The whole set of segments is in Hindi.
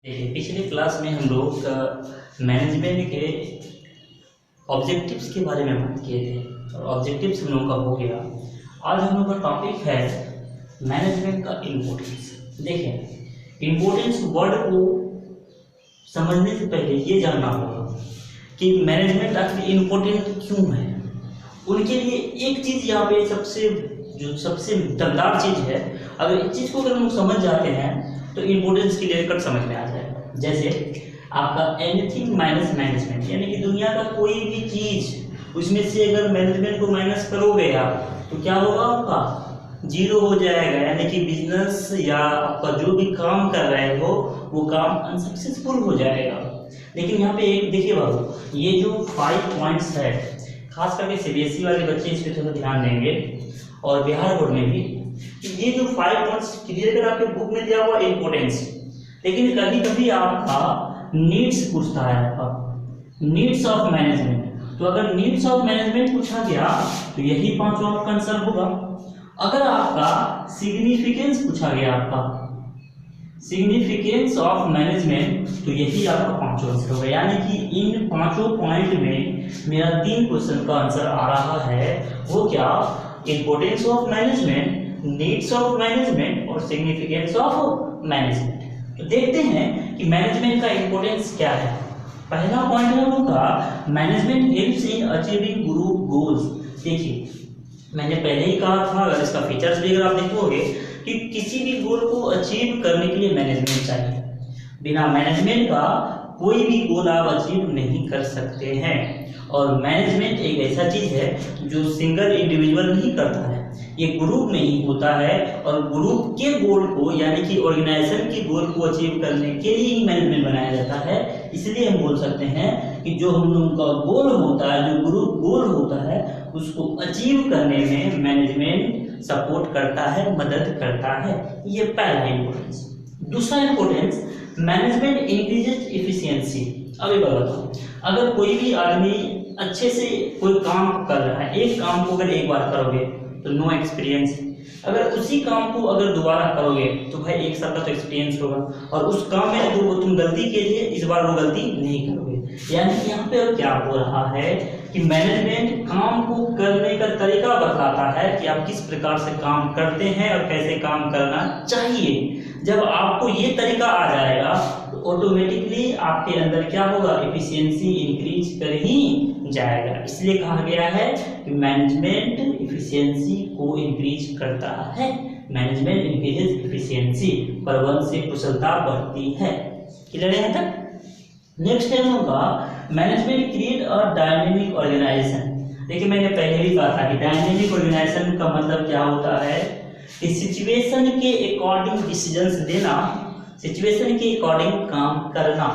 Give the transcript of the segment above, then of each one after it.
देखिए, पिछले क्लास में हम लोग मैनेजमेंट के ऑब्जेक्टिव्स के बारे में बात किए थे और ऑब्जेक्टिव्स हम लोगों का हो गया। आज हम लोग का टॉपिक है मैनेजमेंट का इम्पोर्टेंस। देखिए, इम्पोर्टेंस वर्ड को समझने से पहले ये जानना होगा कि मैनेजमेंट आखिर इम्पोर्टेंट क्यों है। उनके लिए एक चीज़ यहाँ पे सबसे दमदार चीज़ है, अगर इस चीज़ को अगर हम समझ जाते हैं तो इम्पोर्टेंस क्लियर कट समझ में आ जाएगा। जैसे आपका एनीथिंग माइनस मैनेजमेंट, यानी कि दुनिया का कोई भी चीज़ उसमें से अगर मैनेजमेंट को माइनस करोगे आप तो क्या होगा, आपका जीरो हो जाएगा। यानी कि बिजनेस या आपका जो भी काम कर रहे हो वो काम अनसक्सेसफुल हो जाएगा। लेकिन यहाँ पे एक देखिए बाबू, ये जो 5 पॉइंट्स है, खास करके सीबीएसई वाले बच्चे इस पर थोड़ा ध्यान देंगे और बिहार बोर्ड में भी, ये जो 5 पॉइंट्स क्लियर कर आपके बुक में दिया हुआ इम्पोर्टेंस। लेकिन कभी कभी आपका नीड्स पूछता है, आपका नीड्स ऑफ मैनेजमेंट। तो अगर नीड्स ऑफ मैनेजमेंट पूछा गया तो यही पांचों आपका आंसर होगा। अगर आपका सिग्निफिकेंस पूछा गया, आपका सिग्निफिकेंस ऑफ मैनेजमेंट, तो यही आपका पांचों आंसर होगा। यानी कि इन पांचों पॉइंट में मेरा 3 क्वेश्चन का आंसर आ रहा है। वो क्या, importance of management, needs of management और सिग्निफिकेंस ऑफ मैनेजमेंट। तो देखते हैं कि मैनेजमेंट का इम्पोर्टेंस क्या है। पहला पॉइंट है होगा management helps in achieving group goals. देखिए, मैंने पहले ही कहा था, अगर इसका फीचर्स भी अगर आप देखोगे कि किसी भी गोल को अचीव करने के लिए मैनेजमेंट चाहिए। बिना मैनेजमेंट का कोई भी गोल आप अचीव नहीं कर सकते हैं। और मैनेजमेंट एक ऐसा चीज़ है जो सिंगल इंडिविजुअल नहीं करता है, ये ग्रुप में ही होता है। और ग्रुप के गोल को, यानी कि ऑर्गेनाइजेशन के गोल को अचीव करने के लिए ही मैनेजमेंट बनाया जाता है। इसलिए हम बोल सकते हैं कि जो हम लोगों का गोल होता है, जो ग्रुप गोल होता है, उसको अचीव करने में मैनेजमेंट सपोर्ट करता है, मदद करता है। ये पहला इम्पोर्टेंस। दूसरा इम्पोर्टेंस, मैनेजमेंट इंक्रीजेज इफिशियंसी। अभी बताओ, अगर कोई भी आदमी अच्छे से कोई काम कर रहा है, एक काम को अगर एक बार करोगे तो नो एक्सपीरियंस, अगर उसी काम को अगर दोबारा करोगे तो भाई 1 साल का तो एक्सपीरियंस होगा। और उस काम में जो तुम गलती के लिए इस बार वो गलती नहीं करोगे। यानी कि यहाँ पे क्या हो रहा है कि मैनेजमेंट काम को करने का तरीका बताता है कि आप किस प्रकार से काम करते हैं और कैसे काम करना चाहिए। जब आपको ये तरीका आ जाएगा तो ऑटोमेटिकली आपके अंदर क्या होगा, एफिशिएंसी इंक्रीज कर ही जाएगा। इसलिए कहा गया है कि मैनेजमेंट एफिशिएंसी को इंक्रीज करता है। मैनेजमेंट इंक्रीजेस एफिशिएंसी, प्रबंधन से कुशलता बढ़ती है। क्लियर है तक? नेक्स्ट है होगा management create a dynamic organization. देखिए, मैंने पहले भी कहा था कि डायनेमिक ऑर्गेनाइजेशन का मतलब क्या होता है कि सिचुएशन के अकॉर्डिंग डिसीजंस लेना, सिचुएशन के अकॉर्डिंग काम करना।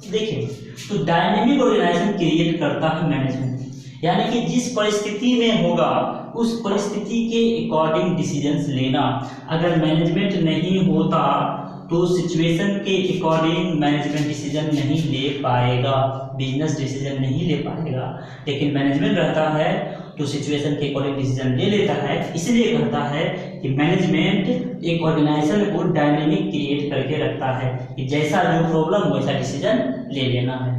देखिए, तो डायनेमिक ऑर्गेनाइजेशन क्रिएट करता है मैनेजमेंट, यानी कि जिस परिस्थिति में होगा उस परिस्थिति के अकॉर्डिंग डिसीजंस लेना। अगर मैनेजमेंट नहीं होता तो सिचुएशन के अकॉर्डिंग मैनेजमेंट डिसीजन नहीं ले पाएगा, बिजनेस डिसीजन नहीं ले पाएगा। लेकिन मैनेजमेंट रहता है तो सिचुएशन के अकॉर्डिंग डिसीजन ले लेता है। इसलिए कहता है कि मैनेजमेंट एक ऑर्गेनाइजेशन को डायनेमिक क्रिएट करके रखता है कि जैसा जो प्रॉब्लम हो वैसा डिसीजन ले लेना है।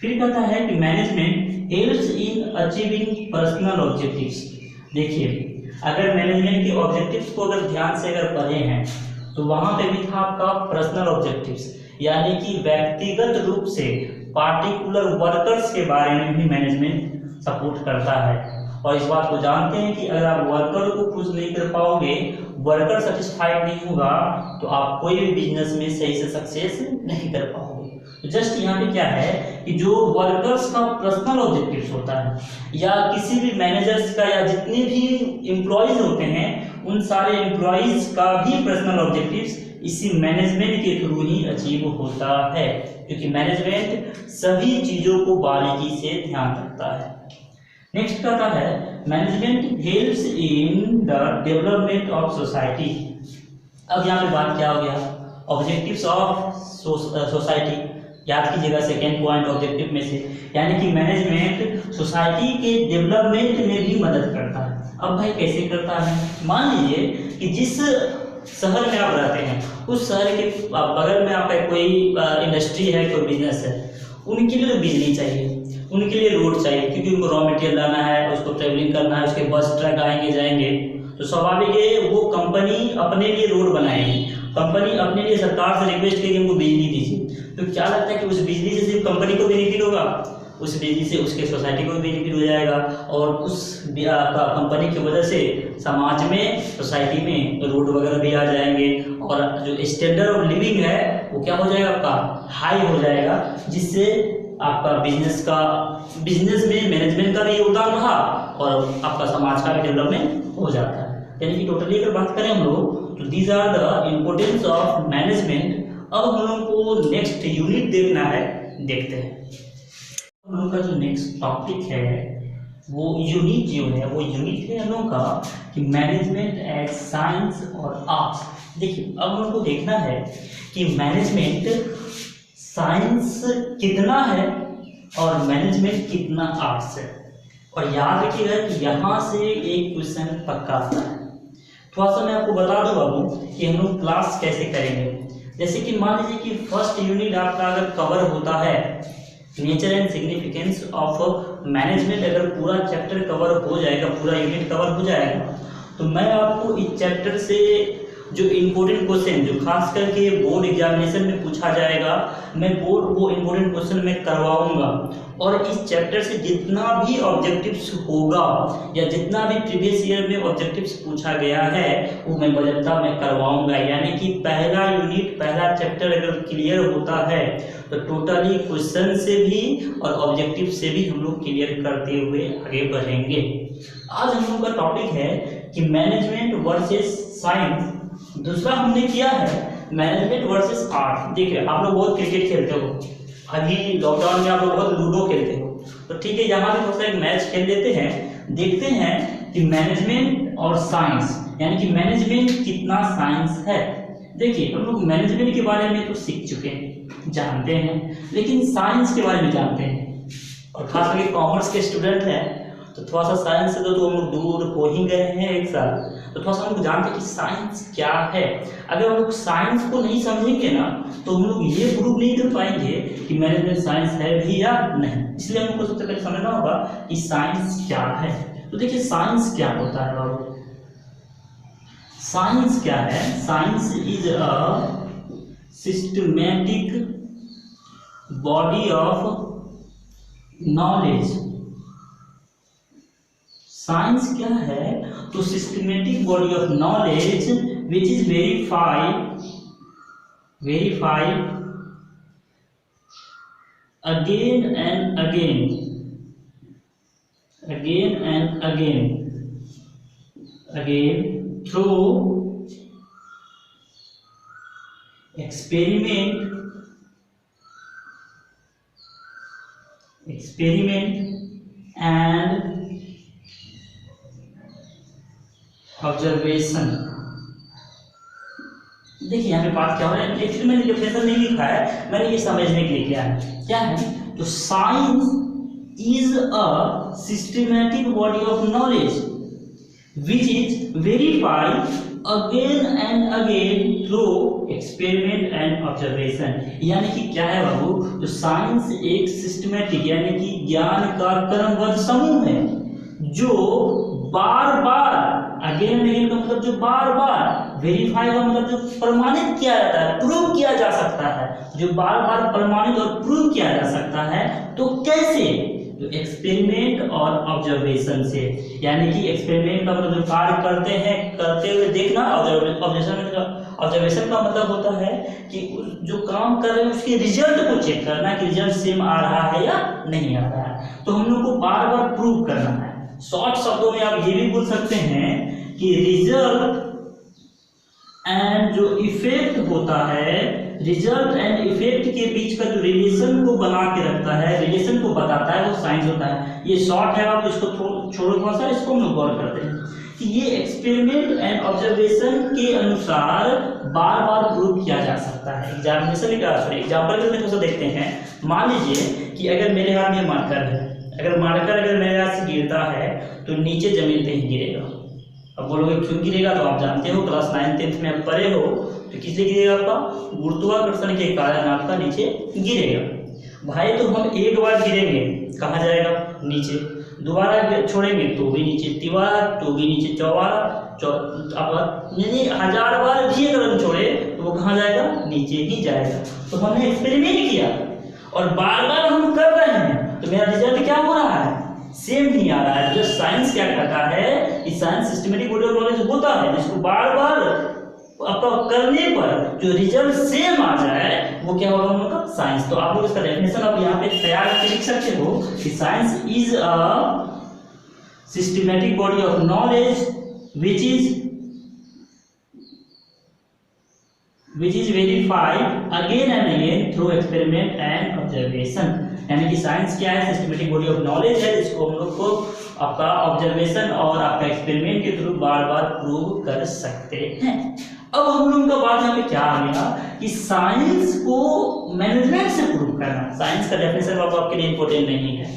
फिर कहता है कि management helps in achieving personal objectives. देखिए, अगर मैनेजमेंट के ऑब्जेक्टिव्स को अगर ध्यान से अगर पढ़े हैं तो वहां पे भी था आपका पर्सनल ऑब्जेक्टिव्स, यानी कि व्यक्तिगत रूप से पार्टिकुलर वर्कर्स के बारे में भी मैनेजमेंट सपोर्ट करता है। और इस बात को जानते हैं कि अगर आप वर्कर को खुश नहीं कर पाओगे, वर्कर सेटिस्फाइड नहीं होगा, तो आप कोई भी बिजनेस में सही से सक्सेस नहीं कर पाओगे। तो जस्ट यहाँ पे क्या है कि जो वर्कर्स का पर्सनल ऑब्जेक्टिव्स होता है, या किसी भी मैनेजर्स का, या जितने भी एम्प्लॉयज होते हैं उन सारे एम्प्लॉयज का भी पर्सनल ऑब्जेक्टिव्स इसी मैनेजमेंट के थ्रू ही अचीव होता है, क्योंकि मैनेजमेंट सभी चीजों को बारीकी से ध्यान रखता है। नेक्स्ट कहता है management helps in the development of society. अब यहाँ पे बात क्या हो गया, ऑब्जेक्टिव्स ऑफ सोसाइटी। याद कीजिएगा सेकेंड पॉइंट ऑब्जेक्टिव में से, यानी कि मैनेजमेंट सोसाइटी के डेवलपमेंट में भी मदद करता है। अब भाई कैसे करता है, मान लीजिए कि जिस शहर में आप रहते हैं, उस शहर के बगल में आपका कोई इंडस्ट्री है, कोई बिजनेस है, उनके लिए तो बिजली चाहिए, उनके लिए रोड चाहिए, क्योंकि उनको रॉ मटेरियल लाना है, उसको ट्रेवलिंग करना है, उसके बस ट्रक आएंगे जाएंगे, तो स्वाभाविक है वो कंपनी अपने लिए रोड बनाएगी, कंपनी अपने लिए सरकार से रिक्वेस्ट करेगी हमको बिजली दीजिए। तो क्या लगता है कि उस बिजली से सिर्फ कंपनी को बेनिफिट होगा, उस बिजली से उसके सोसाइटी को भी बेनिफिट हो जाएगा, और उस कंपनी की वजह से समाज में, सोसाइटी में रोड वगैरह भी आ जाएंगे, और जो स्टैंडर्ड ऑफ लिविंग है वो क्या हो जाएगा, आपका हाई हो जाएगा, जिससे आपका बिजनेस में मैनेजमेंट का भी योगदान रहा और आपका समाज का भी डेवलपमेंट हो जाता है। यानी कि टोटली अगर बात करें हम लोग, तो these are the importance of management. अब हम लोग को नेक्स्ट यूनिट देखना है, देखते हैं। हम लोग का जो नेक्स्ट टॉपिक है वो यूनिट जो है, वो यूनिट है हम लोग का कि मैनेजमेंट एज साइंस और आर्ट्स। देखिए अब हम लोग को देखना है कि मैनेजमेंट साइंस कितना है और मैनेजमेंट कितना आर्ट्स है। और याद रखिएगा कि यहाँ से एक क्वेश्चन पक्का आता है। थोड़ा सा मैं आपको बता दूं बाबू कि हम लोग क्लास कैसे करेंगे। जैसे कि मान लीजिए कि फर्स्ट यूनिट आपका अगर कवर होता है nature and significance of management, अगर पूरा चैप्टर कवर हो जाएगा, पूरा यूनिट कवर हो जाएगा, तो मैं आपको इस चैप्टर से जो इम्पोर्टेंट क्वेश्चन जो खास करके बोर्ड एग्जामिनेशन में पूछा जाएगा, मैं वो इम्पोर्टेंट क्वेश्चन मैं करवाऊंगा। और इस चैप्टर से जितना भी ऑब्जेक्टिव्स होगा या जितना भी प्रीवियस ईयर में ऑब्जेक्टिव्स पूछा गया है वो मैं बजटता में करवाऊंगा। यानी कि पहला यूनिट, पहला चैप्टर अगर क्लियर होता है तो टोटली क्वेश्चन से भी और ऑब्जेक्टिव से भी हम लोग क्लियर करते हुए आगे बढ़ेंगे। आज हम लोग का टॉपिक है कि मैनेजमेंट वर्सेस साइंस। दूसरा हमने किया है मैनेजमेंट वर्सेस आर्ट। देखिए आप लोग बहुत क्रिकेट खेलते हो, अभी लॉकडाउन में आप लोग बहुत लूडो खेलते हो, तो ठीक है यहाँ भी थोड़ा सा एक मैच खेल लेते हैं, देखते हैं कि मैनेजमेंट और साइंस, यानी कि मैनेजमेंट कितना साइंस है। देखिए हम लोग मैनेजमेंट के बारे में तो सीख चुके हैं, जानते हैं, लेकिन साइंस के बारे में जानते हैं, और खास करके कॉमर्स के स्टूडेंट हैं तो थोड़ा सा साइंस से तो हम लोग दूर हो ही गए हैं एक साल, तो थोड़ा सा हम लोग जानते हैं कि साइंस क्या है। अगर हम लोग साइंस को नहीं समझेंगे ना तो हम लोग ये प्रूव नहीं कर पाएंगे कि मैनेजमेंट साइंस है भी या नहीं। इसलिए हमको सबसे पहले समझना होगा कि साइंस क्या है। तो देखिए साइंस क्या होता है बाबू, साइंस क्या है? Science is a systematic body of knowledge. Science क्या है? तो systematic body of knowledge which is verified again and again through experiment and observation. देखिए यहाँ पे बात क्या हो रहा है, एक्चुअली मैंने डेफिनेशन नहीं लिखा है, मैंने ये समझने के लिए किया है। क्या है? तो science is a systematic body of knowledge which is verified again and again through experiment and observation. यानी कि क्या है बाबू, तो साइंस एक सिस्टमैटिक यानी कि ज्ञान का क्रमबद्ध समूह है जो बार बार, अगेन एंड अगेन का मतलब जो बार बार, वेरीफाई का मतलब जो प्रमाणित किया जाता है, प्रूव किया जा सकता है, जो बार बार प्रमाणित और प्रूव किया जा सकता है। तो कैसे? तो एक्सपेरिमेंट और ऑब्जर्वेशन से। यानी कि एक्सपेरिमेंट का मतलब जो कार्य करते हैं, करते हुए देखना, ऑब्जर्वेशन का मतलब होता है कि जो काम कर रहे हैं उसके रिजल्ट को चेक करना कि रिजल्ट सेम आ रहा है या नहीं आ रहा है। तो हम लोग को बार बार प्रूव करना है। शॉर्ट शब्दों में आप ये भी बोल सकते हैं कि रिजल्ट एंड जो इफेक्ट होता है, रिजल्ट एंड इफेक्ट के बीच का जो रिलेशन को बना के रखता है, रिलेशन को बताता है, वो साइंस होता है। ये शॉर्ट है, आप इसको छोड़ो थोड़ा सा, इसको हम लोग गौर करते हैं कि ये एक्सपेरिमेंट एंड ऑब्जर्वेशन के अनुसार बार बार प्रूव किया जा सकता है। एग्जाम्पल के थोड़ा सा देखते हैं। मान लीजिए कि अगर मेरे हाथ में मार्कर है, अगर मार्कर अगर मेरे हाथ से गिरता है तो नीचे जमीन पे ही गिरेगा, अब बोलोगे क्यों गिरेगा, तो आप जानते हो क्लास 9 10th में आप पढ़े हो, तो किस लिए गिरेगा, आपका गुरुत्वाकर्षण के कारण आपका नीचे गिरेगा। भाई तो हम एक बार गिरेंगे कहाँ जाएगा, नीचे, दोबारा छोड़ेंगे तो भी नीचे, तिबारा तो भी नीचे, चौबारा यानी 1000 बार भी अगर हम छोड़े तो वो कहाँ जाएगा, नीचे ही जाएगा। तो हमने एक्सपेरिमेंट किया और बार बार हम कर रहे हैं, तो मेरा रिजल्ट क्या हो रहा है, सेम नहीं आ रहा है। जो साइंस क्या कहता है कि science systematic body of knowledge होता है, जिसको बार बार आपका करने पर जो रिजल्ट सेम आ जाए वो क्या होगा हम लोग का साइंस। तो आप लोग इसका डेफिनेशन आप यहाँ पे तैयार करके लिख सकते हो कि science is a systematic body of knowledge which is verified again and again through experiment and observation। यानी कि साइंस क्या है, सिस्टमेटिक बॉडी ऑफ नॉलेज है, जिसको हम लोग को आपका ऑब्जर्वेशन और आपका एक्सपेरिमेंट के थ्रू बार बार प्रूव कर सकते हैं। अब हम लोग का बात यहाँ पे क्या आ गया कि साइंस को मैनेजमेंट से प्रूव करना। साइंस का डेफिनेशन आपके लिए इंपॉर्टेंट नहीं है,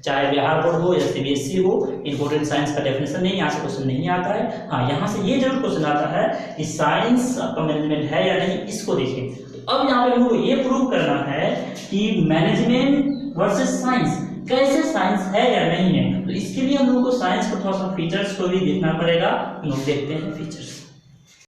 चाहे बिहार बोर्ड हो या सीबीएसई हो, इंपॉर्टेंट साइंस का डेफिनेशन नहीं, यहाँ से क्वेश्चन नहीं आता है। हाँ, यहाँ से ये जरूर क्वेश्चन आता है कि साइंस आपका मैनेजमेंट है या नहीं, इसको देखिए। तो अब यहाँ पे हम लोग ये प्रूव करना है कि मैनेजमेंट वर्सेस साइंस, कैसे साइंस है या नहीं है। तो इसके लिए हम लोग को साइंस को थोड़ा सा फीचर्स को भी देखना पड़ेगा। हम लोग देखते हैं फीचर्स।